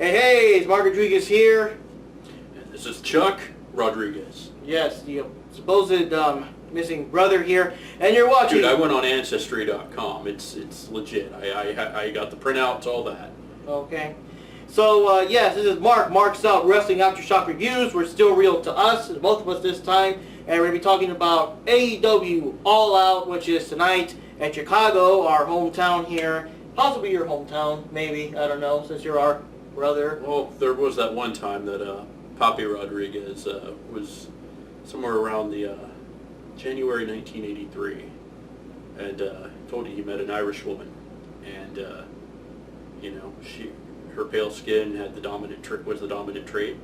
Hey, it's Mark Rodriguez here. And this is Chuck Rodriguez. Yes, the supposed missing brother here, and you're watching. Dude, I went on Ancestry.com. It's legit. I got the printouts, all that. Okay. So, yes, this is Mark. Mark's out Wrestling Aftershock Reviews. We're still real to us, both of us this time, and we're going to be talking about AEW All Out, which is tonight at Chicago, our hometown here. Possibly your hometown, maybe. I don't know, since you're our brother. Well, there was that one time that Papi Rodriguez was somewhere around the January 1983, and told you he met an Irish woman, and her pale skin had the dominant trait,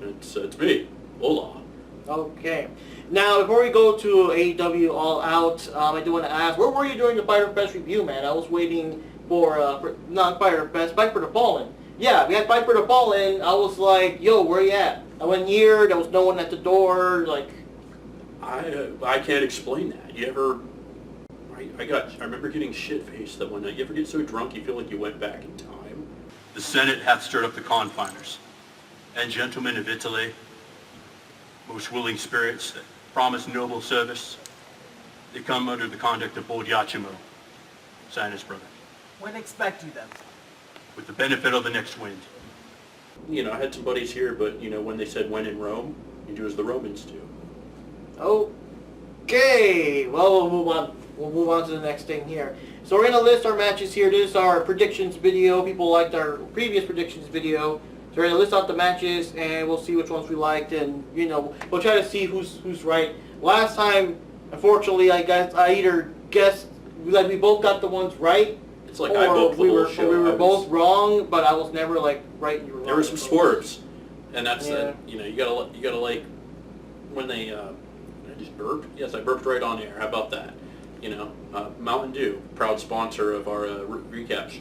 and it's me, Ola. Okay. Now, before we go to AEW All Out, I do want to ask, where were you during the Fighter Fest review, man? I was waiting for not Fighter Fest, Fight for the Fallen. Yeah, we had Fight for the Fallen. I was like, yo, where you at? I went here, there was no one at the door, like... I can't explain that. You ever... I remember getting shit-faced that one night. You ever get so drunk you feel like you went back in time? The Senate hath stirred up the confiners, and gentlemen of Italy, most willing spirits that promise noble service, they come under the conduct of old Yachimo, Sinus brother. When expect you then? With the benefit of the next wind. I had some buddies here, but, when they said when in Rome, you do as the Romans do. Okay, well, we'll move on. We'll move on to the next thing here. So we're going to list our matches here. This is our predictions video. People liked our previous predictions video. So we're going to list out the matches, and we'll see which ones we liked, and, we'll try to see who's right. Last time, unfortunately, I either guessed, like, we both got the ones right, it's like I booked the whole show. We were both wrong, but I was never, like, right and you were wrong. There were some swerves, and that's, you gotta like, when they, I just burped? Yes, I burped right on air. How about that? Mountain Dew, proud sponsor of our recap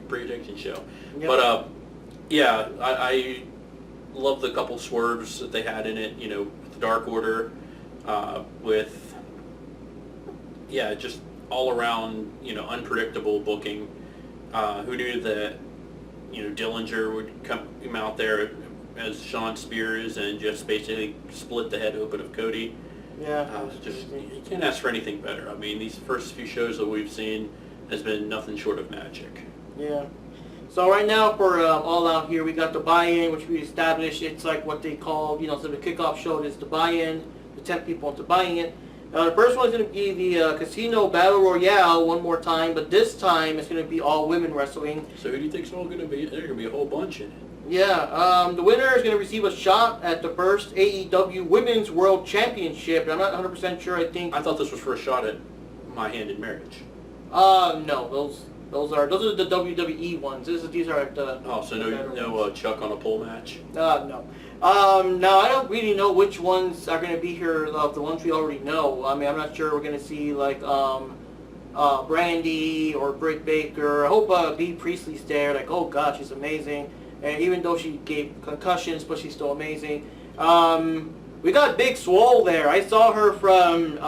prediction show. Yep. But yeah, I love the couple swerves that they had in it. With the Dark Order, with just all around unpredictable booking. Who knew that Dillinger would come out there as Sean Spears and just basically split the head open of Cody. Yeah, you can't ask for anything better. I mean, these first few shows that we've seen has been nothing short of magic. Yeah. So right now for All Out here, we got the buy-in, which we established. It's like what they call, so the kickoff show is the buy-in, the 10 people into buying it. The first one is going to be the Casino Battle Royale one more time, but this time it's going to be all women wrestling. So who do you think is all going to be? There's going to be a whole bunch in it. Yeah, the winner is going to receive a shot at the first AEW Women's World Championship. I'm not 100% sure. I thought this was for a shot at My Hand in Marriage. No, those are the WWE ones. These are at the. Oh, so no Chuck on a pole match. No. Now I don't really know which ones are going to be here. Of the ones we already know. I mean, I'm not sure we're going to see like Brandy or Britt Baker. I hope Bea Priestley's there. Like, oh God, she's amazing. And even though she gave concussions, but she's still amazing. We got Big Swole there. I saw her from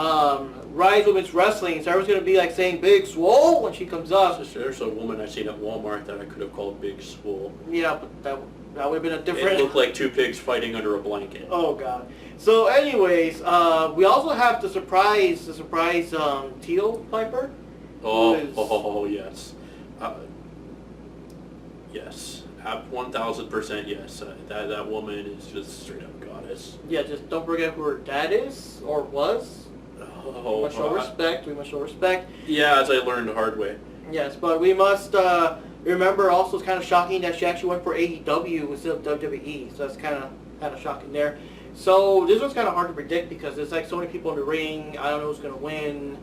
Rise Women's Wrestling, so I was going to be like saying Big Swole when she comes up. There's a woman I seen at Walmart that I could have called Big Swole. Yeah, but that would have been a different... It looked like two pigs fighting under a blanket. Oh, God. So, anyways, we also have the surprise Teal Piper. Oh, yes. Yes. 1,000% yes. That woman is just straight up goddess. Yeah, just don't forget who her dad is, or was. We must show respect. Yeah, as I learned the hard way. Yes, but we must remember also it's kind of shocking that she actually went for AEW instead of WWE, so that's kind of shocking there. So this one's kind of hard to predict because there's like so many people in the ring. I don't know who's going to win.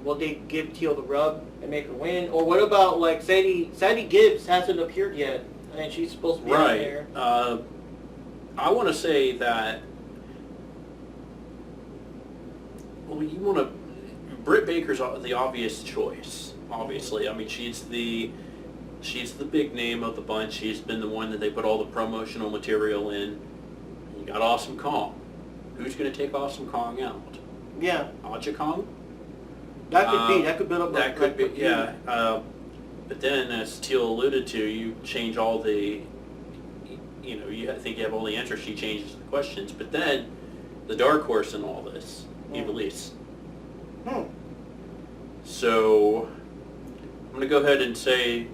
Will they give Teal the rub and make her win? Or what about like Sadie Gibbs hasn't appeared yet, and she's supposed to be out there. I want to say that. Well, you want to. Britt Baker's the obvious choice. Obviously, I mean she's the big name of the bunch. She's been the one that they put all the promotional material in. You got Awesome Kong. Who's going to take Awesome Kong out? Yeah. Aja Kong? That could be. That could build up. That could be. Yeah. But then, as Teal alluded to, you change all the you think you have all the answers, she changes the questions. But then, the dark horse in all this, Ivelisse. So, I'm going to go ahead and say,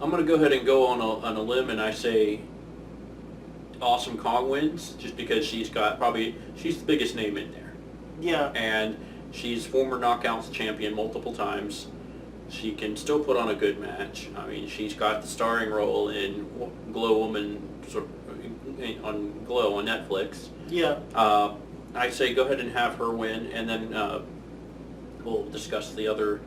I'm going to go ahead and go on a limb, and I say Awesome Kong wins, just because she's the biggest name in there. Yeah. And she's former Knockouts champion multiple times. She can still put on a good match. I mean, she's got the starring role in Glow Woman on Glow on Netflix. Yeah. I say go ahead and have her win, and then we'll discuss the other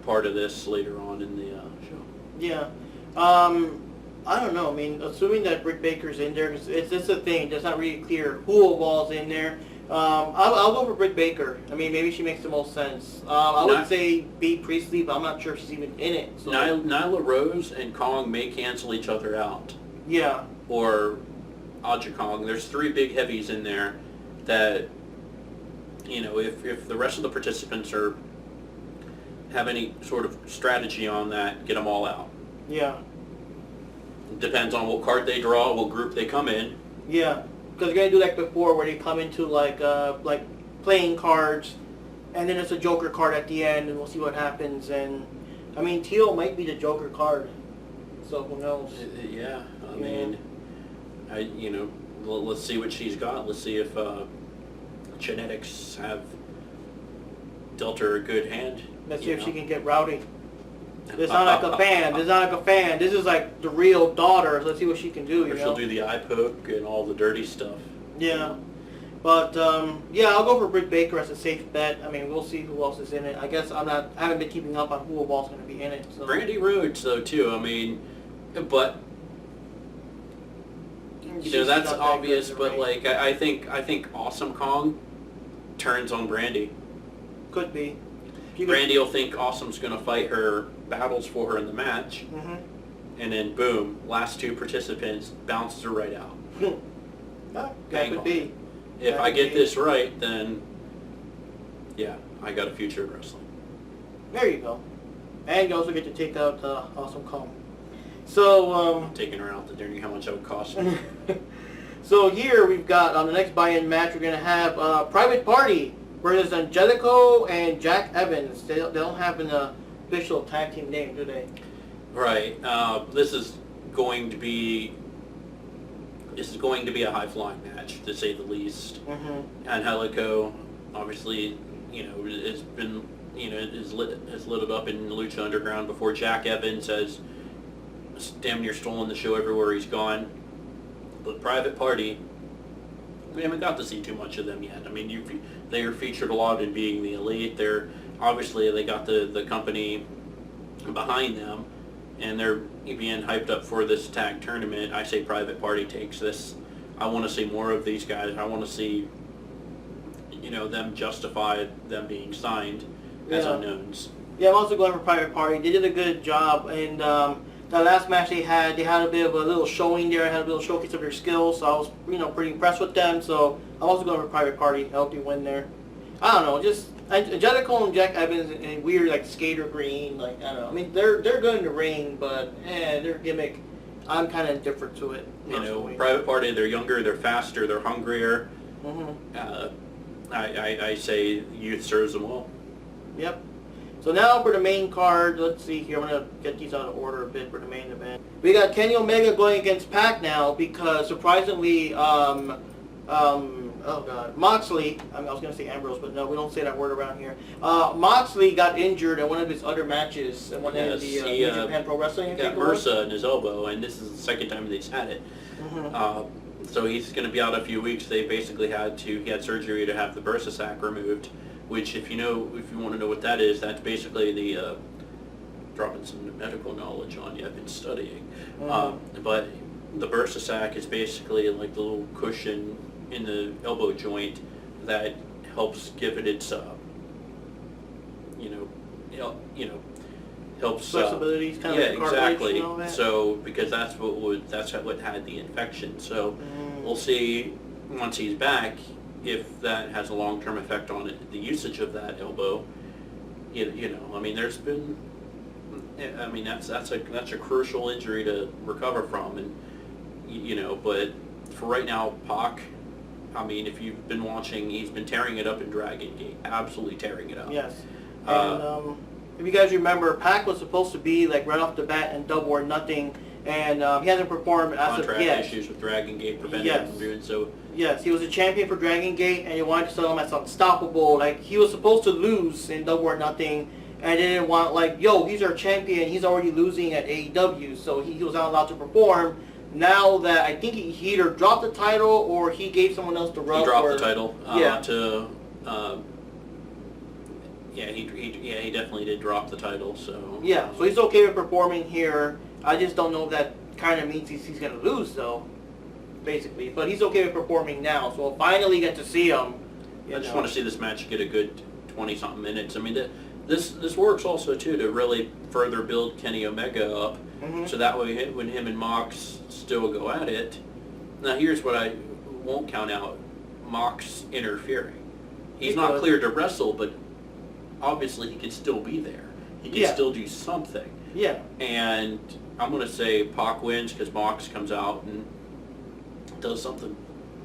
part of this later on in the show. Yeah. I don't know. I mean, assuming that Britt Baker's in there, it's a thing. It's not really clear who of all's in there. I'll go for Britt Baker. I mean, maybe she makes the most sense. I would say Bea Priestley, but I'm not sure if she's even in it. So. Nyla Rose and Kong may cancel each other out. Yeah. Or Aja Kong. There's 3 big heavies in there that, if the rest of the participants have any sort of strategy on that, get them all out. Yeah. Depends on what card they draw, what group they come in. Yeah, because you're gonna do like before, where they come into like playing cards, and then it's a Joker card at the end, and we'll see what happens. And I mean, Teal might be the Joker card, so who knows? Yeah, I mean, let's see what she's got. Let's see if genetics have dealt her a good hand. Let's see if she can get rowdy. This is not like a fan. This is not like a fan. This is like the real daughter. Let's see what she can do. Or she'll do the eye poke and all the dirty stuff. Yeah. But, yeah, I'll go for Britt Baker as a safe bet. I mean, we'll see who else is in it. I guess I haven't been keeping up on who of all's going to be in it. So. Brandy Rhodes, though, too. I mean, but, that's obvious, but, like, I think Awesome Kong turns on Brandy. Could be. Brandy will think Awesome's going to fight her battles for her in the match, and then boom, last 2 participants bounces her right out. That could be. If I get this right, then yeah, I got a future in wrestling. There you go. And you also get to take out Awesome Kong. So I'm taking her out to dinner. How much that would cost me? So here we've got on the next buy-in match, we're gonna have Private Party versus Angelico and Jack Evans. They don't have an official tag team name, do they? Right. This is going to be a high-flying match, to say the least. Angelico, obviously, has been, has lit it up in Lucha Underground before. Jack Evans has damn near stolen the show everywhere he's gone. But Private Party, we haven't got to see too much of them yet. I mean, they are featured a lot in being the Elite. They got the company behind them, and they're being hyped up for this tag tournament. I say Private Party takes this. I want to see more of these guys. I want to see, them justify them being signed as unknowns. Yeah, I'm also going for Private Party. They did a good job, and the last match they had a bit of a little showing there. Had a little showcase of their skills, so I was, pretty impressed with them. So I'm also going for Private Party. I hope they win there. I don't know, just Angelico and Jack Evans in weird like skater green, like I don't know. I mean, they're good in the ring, but their gimmick, I'm kind of indifferent to it. Private Party. They're younger, they're faster, they're hungrier. I say youth serves them well. Yep. So now for the main card, let's see here. I'm going to get these out of order a bit for the main event. We got Kenny Omega going against Pac now because surprisingly, Moxley, I was going to say Ambrose, but no, we don't say that word around here. Moxley got injured in one of his other matches in one of the New Japan Pro Wrestling. He got MRSA in his elbow, and this is the second time that he's had it. So he's going to be out a few weeks. They basically he had surgery to have the bursa sac removed. Which, if you want to know what that is, that's basically the dropping some medical knowledge on you. I've been studying, but the bursa sac is basically like the little cushion in the elbow joint that helps give it its, helps flexibility. Kind yeah, of exactly. And all that. So because that's what had the infection. So we'll see once he's back if that has a long-term effect on it, the usage of that elbow. I mean, there's been, I mean, that's a crucial injury to recover from, and but for right now, Pac. I mean, if you've been watching, he's been tearing it up in Dragon Gate, absolutely tearing it up. Yes. And if you guys remember, Pac was supposed to be like right off the bat in Double or Nothing, and he hasn't performed as of yet. Contract issues with Dragon Gate prevented him from doing so. Yes, he was a champion for Dragon Gate, and he wanted to sell him as unstoppable. Like, he was supposed to lose in Double or Nothing, and they didn't want, like, yo, he's our champion, he's already losing at AEW, so he was not allowed to perform. Now that I think he either dropped the title or he gave someone else the rub. He dropped the title he definitely did drop the title. So yeah, so he's okay with performing here. I just don't know if that kind of means he's going to lose, though, basically. But he's okay with performing now, so we'll finally get to see him. I just want to see this match get a good 20-something minutes. I mean, this works also, too, to really further build Kenny Omega up. Mm-hmm. So that way, when him and Mox still go at it. Now, here's what I won't count out. Mox interfering. He's not cleared to wrestle, but obviously he can still be there. He can still do something. Yeah. And I'm going to say Pac wins because Mox comes out and does something.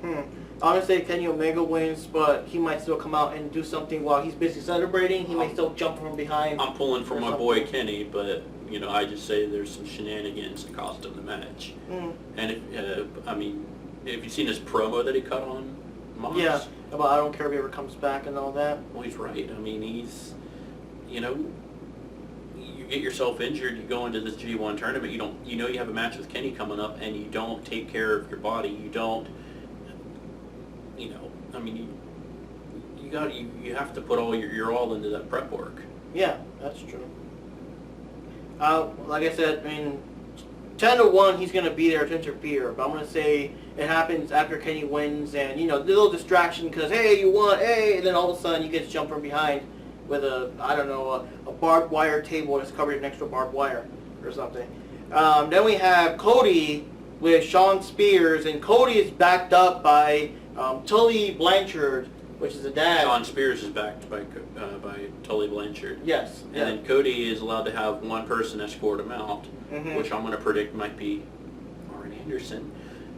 I'm going to say Kenny Omega wins, but he might still come out and do something while he's busy celebrating. He might still jump from behind. I'm pulling for my boy Kenny, but, I just say there's some shenanigans that cost him the match. And, if you've seen his promo that he cut on Mox. Yeah, about I don't care if he ever comes back and all that. Well, he's right. I mean, he's, you get yourself injured, you go into this G1 tournament, you have a match with Kenny coming up, and you don't take care of your body. You don't, you have to put all your all into that prep work. Yeah, that's true. Like I said, 10-1, he's going to be there to interfere, but I'm going to say it happens after Kenny wins, and, the little distraction because, hey, you won, hey, and then all of a sudden he gets jumped from behind with a barbed wire table that's covered in extra barbed wire or something. Then we have Cody with Shawn Spears, and Cody is backed up by Tully Blanchard, which is the dad. Shawn Spears is backed by Tully Blanchard. Yes. And then Cody is allowed to have one person escort him out, which I'm going to predict might be Arn Anderson.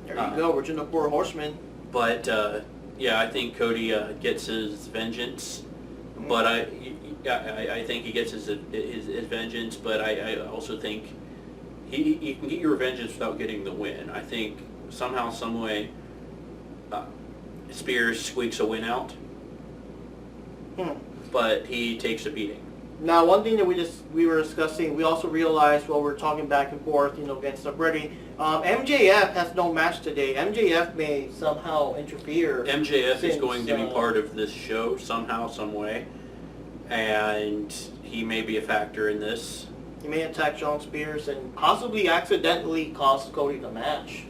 There you go, we're in the Four Horsemen. But, I think Cody gets his vengeance. But I think he gets his vengeance, but I also think you can get your vengeance without getting the win. I think somehow, some way, Spears squeaks a win out, but he takes a beating. Now, one thing that we were discussing, we also realized while we were talking back and forth, against the Brady, MJF has no match today. MJF may somehow interfere. MJF is going to be part of this show somehow, some way, and he may be a factor in this. He may attack Shawn Spears and possibly accidentally cost Cody the match.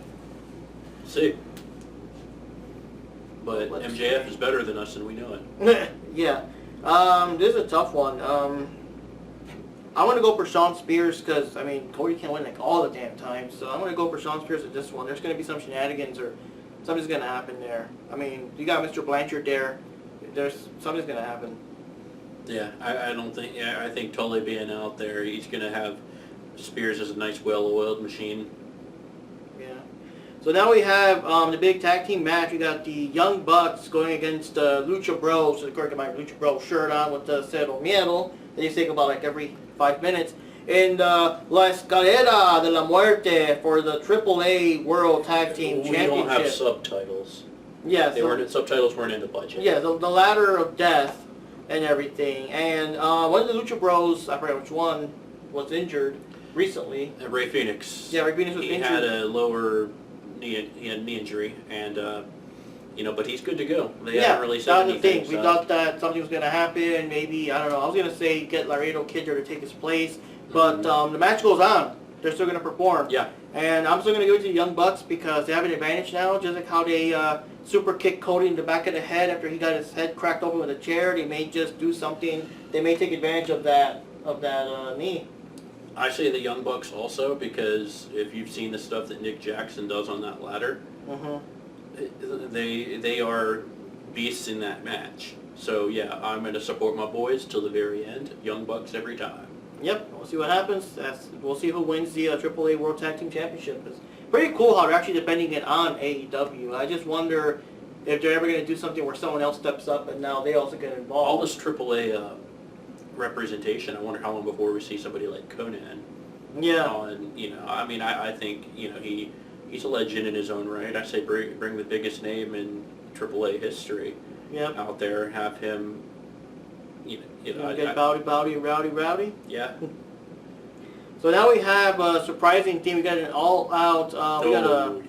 See. But MJF is better than us, and we know it. Yeah. This is a tough one. I want to go for Shawn Spears because, Cody can't win all the damn time. So I'm going to go for Shawn Spears at this one. There's going to be some shenanigans or something's going to happen there. You got Mr. Blanchard there. Something's going to happen. Yeah, I think Tully being out there, he's going to have Spears as a nice, well-oiled machine. Yeah. So now we have the big tag team match. We got the Young Bucks going against Lucha Bros. Of course, I got my Lucha Bros shirt on with the Cero Miedo that you think about every 5 minutes. And La Escalera de la Muerte for the AAA World Tag Team Championship. We don't have subtitles. Yeah, subtitles weren't in the budget. Yeah, the Ladder of Death and everything. And one of the Lucha Bros, I forget which one, was injured recently. Rey Fenix. Yeah, Rey Fenix was injured. He had a lower knee injury, and but he's good to go. They haven't really said anything. That was the thing. We thought that something was going to happen. Maybe, I don't know. I was going to say get Laredo Kid there to take his place, but the match goes on. They're still going to perform. Yeah. And I'm still going to give it to the Young Bucks because they have an advantage now, just like how they super kicked Cody in the back of the head after he got his head cracked open with a chair. They may just do something. They may take advantage of that knee. I say the Young Bucks also because if you've seen the stuff that Nick Jackson does on that ladder, they are beasts in that match. So yeah, I'm going to support my boys till the very end. Young Bucks every time. Yep, we'll see what happens. We'll see who wins the AAA World Tag Team Championship. It's pretty cool how they're actually defending it on AEW. I just wonder if they're ever going to do something where someone else steps up and now they also get involved. All this AAA representation, I wonder how long before we see somebody like Conan. Yeah. And, I mean, I think, he's a legend in his own right. I say bring the biggest name in AAA history out there, have him, get Rowdy. Yeah. So now we have a surprising team. We got an all-out. We got a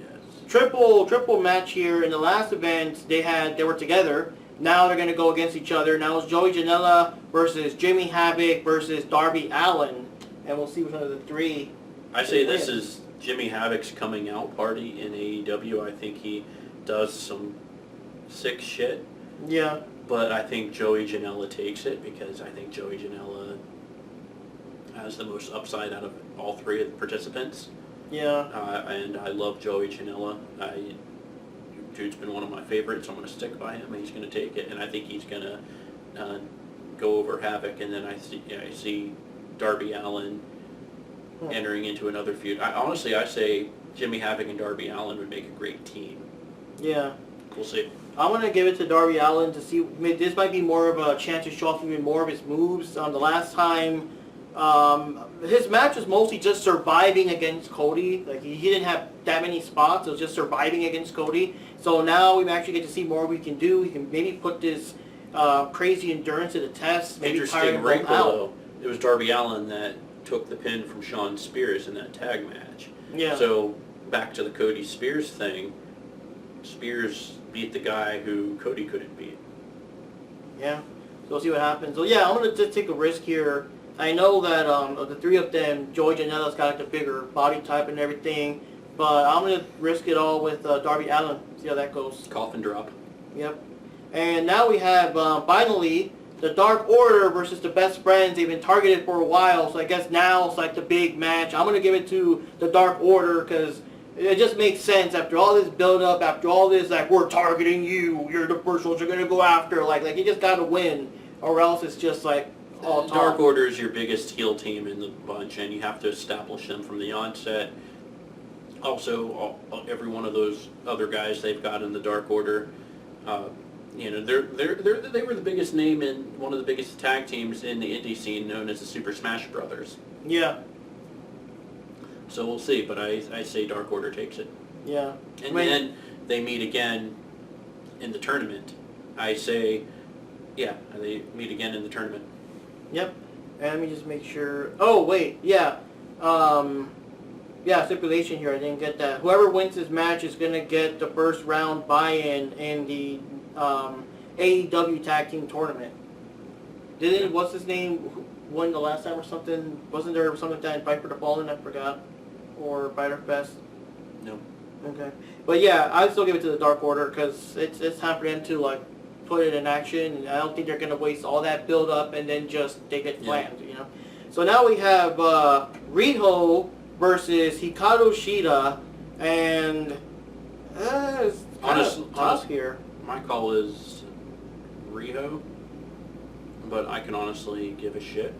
triple match here. In the last event, they were together. Now they're going to go against each other. Now it's Joey Janela versus Jimmy Havoc versus Darby Allin, and we'll see which one of the three. I say this is Jimmy Havoc's coming out party in AEW. I think he does some sick shit. Yeah. But I think Joey Janela takes it because I think Joey Janela has the most upside out of all three of the participants. Yeah. And I love Joey Janela. Dude's been one of my favorites. So I'm going to stick by him. He's going to take it, and I think he's going to go over Havoc. And then I see Darby Allin entering into another feud. I say Jimmy Havoc and Darby Allin would make a great team. Yeah. We'll see. I'm going to give it to Darby Allin to see. This might be more of a chance to show off even more of his moves. The last time, his match was mostly just surviving against Cody. Like he didn't have that many spots. It was just surviving against Cody. So now we actually get to see more we can do. We can maybe put this crazy endurance to the test. Maybe Interesting wrinkle, though. It was Darby Allin that took the pin from Shawn Spears in that tag match. Yeah. So back to the Cody Spears thing. Spears beat the guy who Cody couldn't beat. Yeah. So we'll see what happens. So yeah, I'm going to just take a risk here. I know that of the three of them, Joey Janela's got like the bigger body type and everything, but I'm going to risk it all with Darby Allin. See how that goes. Coffin drop. Yep. And now we have finally the Dark Order versus the Best Friends. They've been targeted for a while, so I guess now it's like the big match. I'm going to give it to the Dark Order because it just makes sense after all this build-up, after all this, like, we're targeting you, you're the first ones you're going to go after. Like you just got to win, or else it's just like all talk. Dark Order is your biggest heel team in the bunch, and you have to establish them from the onset. Also, every one of those other guys they've got in the Dark Order, they were the biggest name in one of the biggest tag teams in the indie scene, known as the Super Smash Brothers. Yeah. So we'll see, but I say Dark Order takes it. Yeah. And then they meet again in the tournament. I say, they meet again in the tournament. Yep. And let me just make sure. Oh, wait. Yeah. Stipulation here. I didn't get that. Whoever wins this match is going to get the first round buy-in in the AEW Tag Team Tournament. What's his name, won the last time or something? Wasn't there something like that in Fight for the Fallen? I forgot. Or Fighter Fest? No. Okay. But yeah, I'd still give it to the Dark Order because it's time for them to like put it in action. And I don't think they're going to waste all that build up and then just take it flattened, So now we have Riho versus Hikaru Shida, and it's kind of tough here. My call is Riho, but I can honestly give a shit.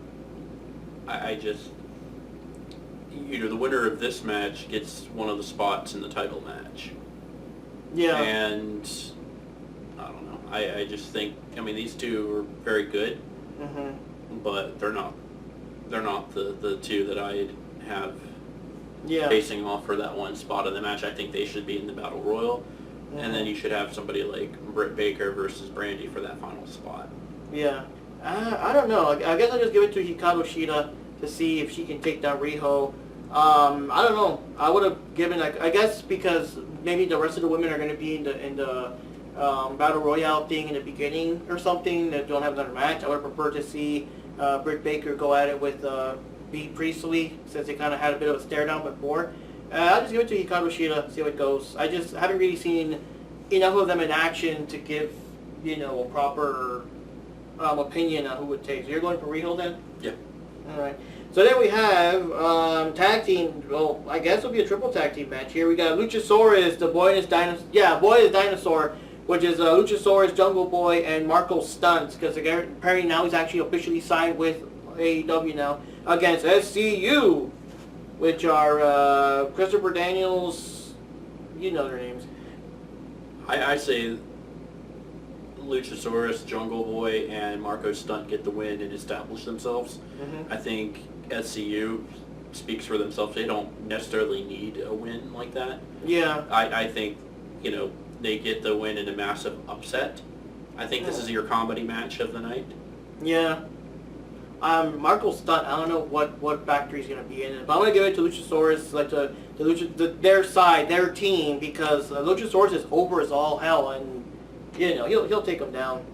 I just, the winner of this match gets one of the spots in the title match. Yeah. And I don't know. I just think, these two are very good, but they're not the two that I have facing off for that one spot in the match. I think they should be in the Battle Royal, and then you should have somebody like Britt Baker versus Brandy for that final spot. Yeah. I don't know. I guess I'll just give it to Hikaru Shida to see if she can take down Riho. I don't know. I would have given, I guess because maybe the rest of the women are going to be in the Battle Royale thing in the beginning or something that don't have another match. I would have preferred to see Britt Baker go at it with Bea Priestley, since they kind of had a bit of a stare down before. I'll just give it to Hikaru Shida, see how it goes. I just haven't really seen enough of them in action to give, a proper opinion on who would take. So you're going for Riho then? Yeah. All right. So then we have tag team. Well, I guess it'll be a triple tag team match here. We got Luchasaurus, the Boy and His Dinosaur. Yeah, Boy and His Dinosaur, which is Luchasaurus, Jungle Boy, and Marco Stuntz. Because apparently now he's actually officially signed with AEW now. against SCU, which are Christopher Daniels, you know their names. I say Luchasaurus, Jungle Boy, and Marco Stunt get the win and establish themselves. Mm-hmm. I think SCU speaks for themselves. They don't necessarily need a win like that. Yeah. I think, they get the win in a massive upset. I think this is your comedy match of the night. Yeah. Marco Stunt, I don't know what factory he's going to be in, but I'm going to give it to Luchasaurus, like their side, their team, because Luchasaurus is over as all hell, and he'll take them down.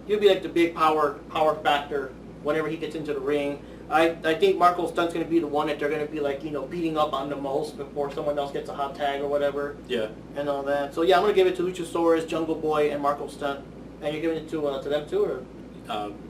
He'll be like the big power factor whenever he gets into the ring. I think Marco Stunt's going to be the one that they're going to be like, beating up on the most before someone else gets a hot tag or whatever. Yeah. And all that. So yeah, I'm going to give it to Luchasaurus, Jungle Boy, and Marco Stunt. And you're giving it to them too, or?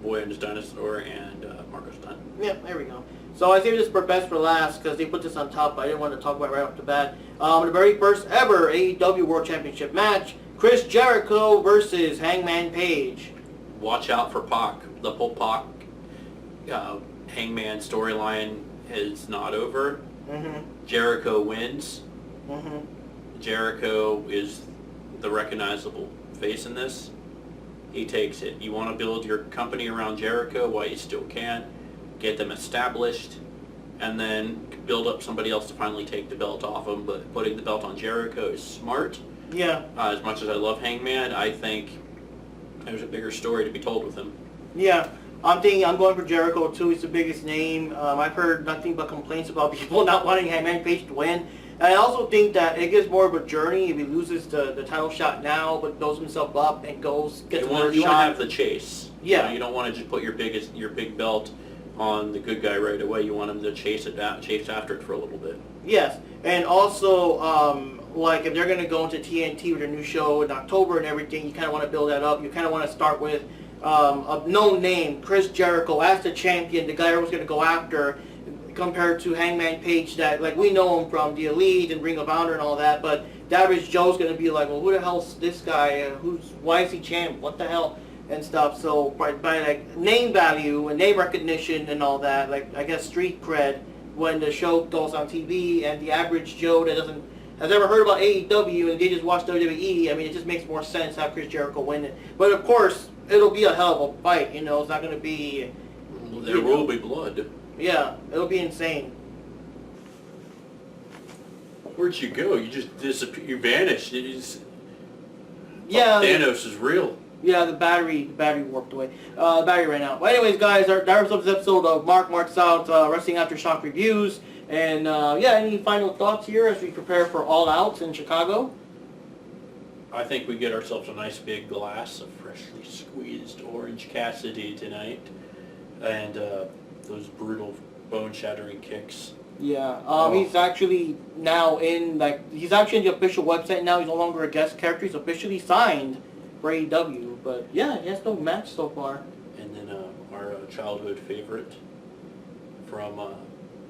Boy and his Dinosaur and Marco Stunt. Yeah, there we go. So I saved this for best for last because they put this on top, but I didn't want to talk about it right off the bat. The very first ever AEW World Championship match, Chris Jericho versus Hangman Page. Watch out for Pac. The whole Pac Hangman storyline is not over. Mm-hmm. Jericho wins. Mm-hmm. Jericho is the recognizable face in this. He takes it. You want to build your company around Jericho while you still can, get them established, and then build up somebody else to finally take the belt off him. But putting the belt on Jericho is smart. Yeah. As much as I love Hangman, I think there's a bigger story to be told with him. Yeah. I'm going for Jericho too. He's the biggest name. I've heard nothing but complaints about people not wanting Hangman Page to win. And I also think that it gives more of a journey if he loses the title shot now, but builds himself up and gets another shot. You want to have the chase. Yeah. You don't want to just put your big belt on the good guy right away. You want him to chase after it for a little bit. Yes, and also like if they're going to go into TNT with their new show in October and everything, you kind of want to build that up. You kind of want to start with a known name, Chris Jericho, as the champion, the guy everyone's going to go after, compared to Hangman Page that, like, we know him from the Elite and Ring of Honor and all that, but the average Joe's going to be like, well, who the hell's this guy? Why is he champ? What the hell? And stuff. So by like name value and name recognition and all that, like I guess street cred, when the show goes on TV and the average Joe that has ever heard about AEW and they just watch WWE, I mean, it just makes more sense to have Chris Jericho win it. But of course, it'll be a hell of a fight. It's not going to be. There will be blood. Yeah, it'll be insane. Where'd you go? You just disappeared. You vanished. Yeah. Thanos is real. Yeah, the battery warped away. The battery ran out. Well, anyways, guys, that was this episode of Marks Out Wrestling Aftershock Reviews. And, any final thoughts here as we prepare for All Out in Chicago? I think we get ourselves a nice big glass of freshly squeezed Orange Cassidy tonight. And those brutal, bone-shattering kicks. Yeah, he's actually now he's actually in the official website now. He's no longer a guest character. He's officially signed for AEW. But yeah, he has no match so far. And then our childhood favorite from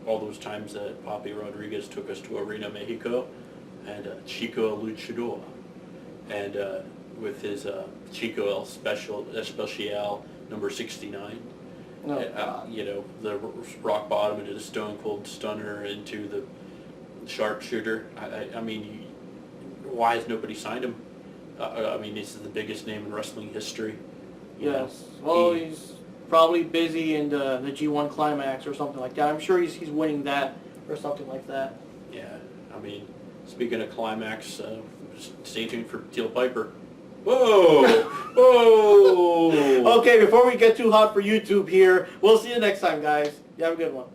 all those times that Papi Rodriguez took us to Arena Mexico, and Chico Luchador. And with his Chico El Especial number 69. The rock bottom into the Stone Cold Stunner into the Sharpshooter. I mean, why has nobody signed him? This is the biggest name in wrestling history. Yes. Well, he's probably busy in the G1 Climax or something like that. I'm sure he's winning that or something like that. Yeah. Speaking of Climax, stay tuned for Teal Piper. Whoa! Whoa! Okay, before we get too hot for YouTube here, we'll see you next time, guys. You have a good one.